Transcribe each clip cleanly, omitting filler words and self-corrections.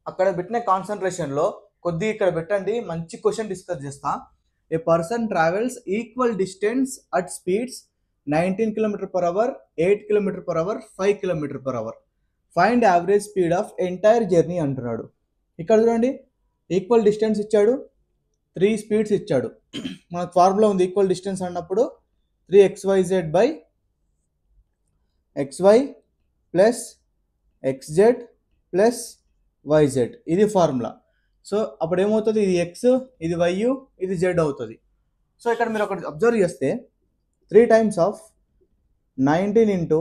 అక్కడ పెట్టిన కాన్సన్ట్రేషన్లో కొద్దిగా ఇక్కడ పెట్టండి, మంచి క్వశ్చన్ డిస్కస్ చేస్తా. A person travels equal distance at speeds 19 km/h, 8 km/h, 5 km/h. Find average speed of entire journey అంటున్నాడు. ఇక్కడ చూడండి, ఈక్వల్ డిస్టెన్స్ ఇచ్చాడు, 3 స్పీడ్స్ ఇచ్చాడు. మనకు ఫార్ములా ఉంది, ఈక్వల్ డిస్టెన్స్ అన్నప్పుడు 3xyz by xy plus xz plus yz, ఇది ఫార్ములా. సో అప్పుడు ఏమవుతుంది, ఇది x, ఇది y, ఇది z అవుతుంది. సో ఇక్కడ మీరు ఒకటి అబ్జర్వ్ చేస్తే 3 times ఆఫ్ 19 into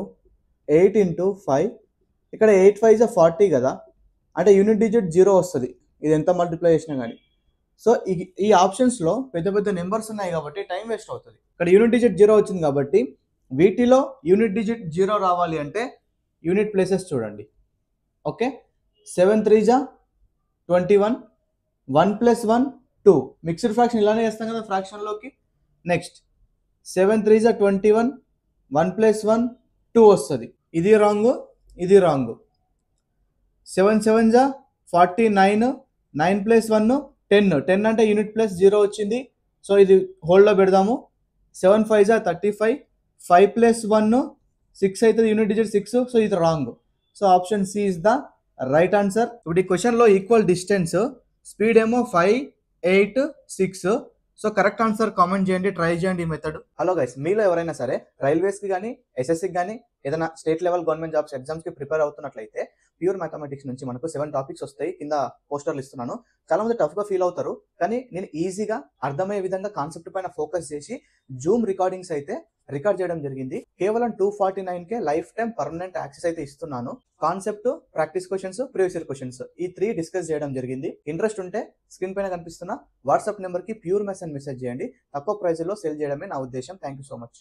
8 into 5, ఇక్కడ 8 5 is 40 కదా, అంటే యూనిట్ డిజిట్ 0 వస్తుంది ఇది ఎంత మల్టిప్లై చేసినా కానీ. సో ఈ ఆప్షన్స్లో పెద్ద పెద్ద నెంబర్స్ ఉన్నాయి కాబట్టి టైం వేస్ట్ అవుతుంది. ఇక్కడ యూనిట్ డిజిట్ 0 వచ్చింది కాబట్టి వీటిలో యూనిట్ డిజిట్ 0 రావాలి అంటే యూనిట్ ప్లేసెస్ చూడండి. ఓకే, 7 3 is 21, 1 + 1 2, మిక్స్డ్ ఫ్రాక్షన్ ఇలానే చేస్తాం కదా ఫ్రాక్షన్లోకి. నెక్స్ట్ 7 3 is 21, 1 + 1 2 వస్తుంది, ఇది రాంగ్, ఇది రాంగ్. 7 7 is 49, 9 + 1 10 అంటే యూనిట్ ప్లస్ 0 వచ్చింది. సో ఇది హోల్డ్లో పెడదాము. 7 5 is 35, 5 + 1 6 అవుతుంది, యూనిట్ డిజిట్ 6. సో ఇది wrong. So option C is the right answer. ఇప్పుడు ఈ క్వశ్చన్లో ఈక్వల్ డిస్టెన్స్, స్పీడ్ ఏమో 5 8 6. సో కరెక్ట్ ఆన్సర్ కామెంట్ చేయండి, ట్రై చేయండి ఈ మెథడ్. హలో గైస్, మీలో ఎవరైనా సరే రైల్వేస్కి కానీ ఎస్ఎస్సికి కానీ ఏదైనా స్టేట్ లెవెల్ గవర్నమెంట్ జాబ్స్ ఎగ్జామ్స్కి ప్రిపేర్ అవుతున్నట్లయితే ప్యూర్ మ్యాథమెటిక్స్ నుంచి మనకు 7 టాపిక్స్ వస్తాయి. కింద పోస్టర్లు ఇస్తున్నాను. చాలా మంది టఫ్గా ఫీల్ అవుతారు, కానీ నేను ఈజీగా అర్థమయ్యే విధంగా కాన్సెప్ట్ పైన ఫోకస్ చేసి జూమ్ రికార్డింగ్స్ అయితే రికార్డ్ చేయడం జరిగింది. కేవలం 249కే లైఫ్ టైం పర్మనెంట్ యాక్సెస్ అయితే ఇస్తున్నాను. Concept, practice questions, previous year questions, ఈ 3 డిస్కస్ చేయడం జరిగింది. ఇంట్రెస్ట్ ఉంటే స్క్రీన్ పైన కనిపిస్తున్న వాట్సాప్ నెంబర్కి ప్యూర్ మ్యాథ్స్ అని మెసేజ్ చేయండి. తక్కువ ప్రైస్లో సేల్ చేయడమే నా ఉద్దేశం. Thank you so much.